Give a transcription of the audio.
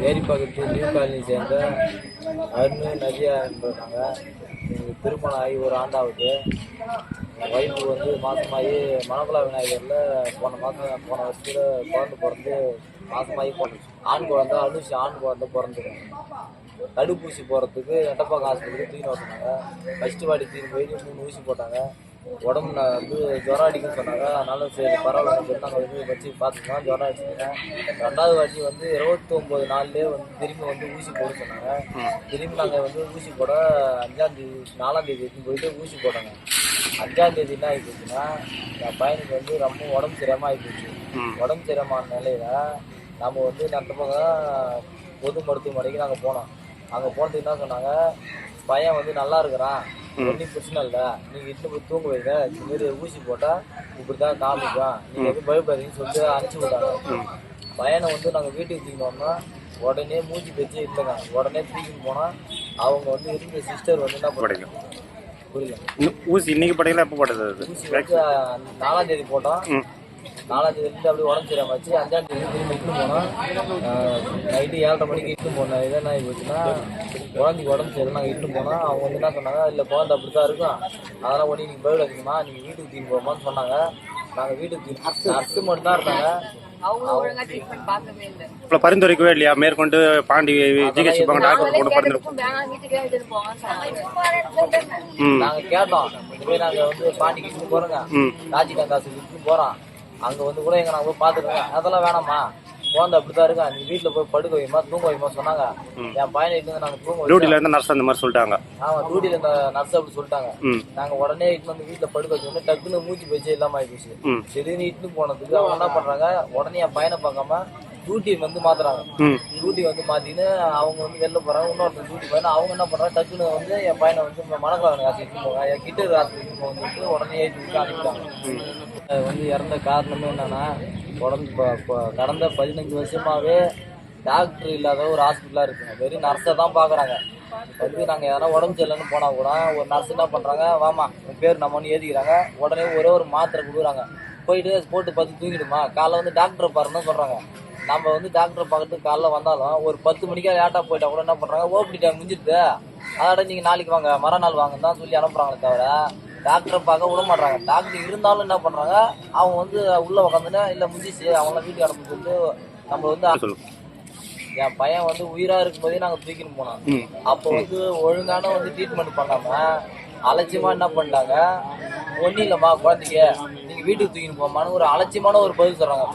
ஏரிப்பாக்கத்து new colony சேர்ந்த அருண் நதியா என்பதாங்க. திருமணம் ஆகி ஒரு ஆண்டாவது. ஒய்ஃபு வந்து மாதமாகி மணக்குளா விநாயகரில் போன வருஷத்தில் குழந்தை பிறந்து மாதமாகி போட்டுச்சு. ஆண் குழந்தை அனுஷி ஆண் குழந்தை பிறந்துடும். தடுப்பூசி போகிறதுக்கு எட்டப்பாக்கம் ஹாஸ்பிட்டலுக்கு தூக்கி ஓட்டினாங்க. ஃபஸ்ட்டு வாட்டி தூக்கி போய் 3 ஊசி போட்டாங்க. உடம்புல வந்து ஜுரம் அடிக்குன்னு சொன்னாங்க. அதனால சரி பரவாயில்ல சொல்லி நாங்கள் வந்து வச்சு பார்த்துக்கலாம். ஜுரம் அடிச்சுங்க. 2வது வாட்டி வந்து 29 நாள்லேயே வந்து திரும்பி வந்து ஊசி போட சொன்னாங்க. திரும்பி நாங்கள் வந்து ஊசி போட 5ஆம் தேதி 4ஆம் தேதி எடுத்து போயிட்டு ஊசி போட்டாங்க. 5ஆம் தேதி என்ன ஆகி போச்சுன்னா, என் பையனுக்கு வந்து ரொம்ப உடம்பு சரியாமல் ஆகி போச்சு. உடம்பு சரியாமான நிலையில நம்ம வந்து பக்கம் பொது மருத்துவமனைக்கு நாங்கள் போனோம். அங்கே போனதுக்கு என்ன சொன்னாங்க, பையன் வந்து நல்லா இருக்கிறான், ஒன்றும் பிரச்சனை இல்லை, நீங்கள் இட்டு போய் தூங்க வைங்க, இதுமாரி ஊசி போட்டால் இப்படி தான் காமிக்கும், நீங்கள் எதுவும் பயப்படாதீங்கன்னு சொல்லிட்டு அனுப்பிச்சி விட்டாங்க. பையனை வந்து நாங்கள் வீட்டுக்கு தூக்கினோம்னா உடனே மூச்சு பேச்சு இல்லைங்க. உடனே தூக்கின்னு போனால் அவங்க வந்து இருந்த சிஸ்டர் வந்து என்ன பண்ணுறாங்க புரியல. ஊசி இன்னைக்கு போட்டீங்களா? எப்போ போட்டது? ஊசி வந்து 4ஆம் தேதி போட்டோம். 4ஆம் தேதி அப்படியே உடம்பு சரியாம வச்சு 5ஆம் தேதி திரும்பி இட்டுன்னு போனோம். நைட்டு 7:30 மணிக்கு இட்டுன்னு போனோம். இதை என்ன ஆகி போச்சுன்னா, குழந்தைக்கு உடம்பு சரியில்லை. நாங்கள் இட்டுன்னு போனோம். அவங்க வந்து என்ன சொன்னாங்க, இல்லை குழந்தை அப்படி தான் இருக்கும், அதெல்லாம் ஒன்று நீங்கள் பயப்பட வைக்கணுமா, நீங்கள் வீட்டுக்கு தூக்கி போமான்னு சொன்னாங்க. நாங்கள் வீட்டுக்கு நர்ஸு மட்டும் தான் இருக்காங்க. பரிந்துரைக்கவே இல்லையா? மேற்கொண்டு பாண்டி ஜிஹெச் டாக்டர் போட்டு பரிந்துரை நாங்க கேட்டோம். இதுவே நாங்க வந்து பாண்டிக்கு இட்டு போறோங்க, ராஜிகாந்த் ஹாஸ்பிட்டல் இட்டு போறோம். அங்க வந்து கூட எங்க நாங்க போய் பாத்துக்கோங்க, அதெல்லாம் வேணாமா, குழந்தை அப்படிதான் இருக்கா, நீ வீட்டுல போய் படுக்க வைமா தூங்க வைமா சொன்னாங்க. என் பையனை இட்டு நாங்க தூங்க டியூட்டில இருந்து நர்ஸ் அந்த மாதிரி சொல்லிட்டாங்க. ஆமா, டியூட்டில இருந்த நர்ஸ் அப்படி சொல்லிட்டாங்க. நாங்க உடனே இட்டு வந்து வீட்டுல படுக்க வச்சோடனே டக்குன்னு மூச்சு பேச்சே இல்லாம ஆயிடுச்சு. திடீர்னு இட்டு போனதுக்கு அவங்க என்ன பண்றாங்க, உடனே என் பையனை பார்க்காம டியூட்டி வந்து மாத்துறாங்க. டியூட்டி வந்து மாத்தின்னு அவங்க வந்து வெளில போறாங்க. இன்னொருத்தர் டியூட்டி போயினா அவங்க என்ன பண்றாங்க, டக்குன்னு வந்து என் பையனை வந்து மணக்காவன் ஹாஸ்பிட்டல் போங்க, என் கிட்ட ஹாஸ்பிட்டல் போங்க உடனே ஏற்றி விட்டு அனுப்பிட்டாங்க. வந்து இறந்த காரணமே என்னன்னா, கடந்த 15 வருஷமாவே டாக்டர் இல்லாத ஒரு ஹாஸ்பிட்டலா இருக்குங்க. வெறும் நர்ஸை தான் பாக்குறாங்க. வந்து நாங்க யாராவது உடம்பு சரியில்லைன்னு போனா கூட ஒரு நர்ஸ் என்ன பண்றாங்க, வாமா உன் பேர் நம்மன்னு ஏதிக்கிறாங்க. உடனே ஒரே ஒரு மாத்திரை கொடுக்குறாங்க, போயிட்டு போட்டு பார்த்து தூங்கிடுமா, காலைல வந்து டாக்டரை பாருன்னு சொல்றாங்க. நம்ம வந்து டாக்டரை பார்க்கறதுக்கு காலைல வந்தாலும் ஒரு 10 மணிக்கா லேட்டா போயிட்டா கூட என்ன பண்றாங்க, ஓபிடி டைம் முடிஞ்சிருது, அதோட நீங்க நாளைக்கு வாங்க மறுநாள் வாங்கன்னு தான் சொல்லி அனுப்புறாங்களே தவிர டாக்டரை பார்க்க விட மாட்டாங்க. டாக்டர் இருந்தாலும் என்ன பண்றாங்க, அவங்க வந்து உள்ள உட்காந்துன்னா இல்ல முடிஞ்சிச்சு அவங்களாம் வீட்டுக்கு அனுப்பி சொல்லிட்டு நம்ம வந்து என் பையன் வந்து உயிரா இருக்கும்போதே நாங்க தூக்கின்னு போனோம். அப்போ வந்து ஒழுங்கான வந்து ட்ரீட்மெண்ட் பண்ணாம அலட்சியமா என்ன பண்ணிட்டாங்க, ஒன்னும் இல்லம்மா குழந்தைக்கு நீங்க வீட்டுக்கு தூக்கின்னு போமான்னு ஒரு அலட்சியமான ஒரு பதில் சொல்றாங்க.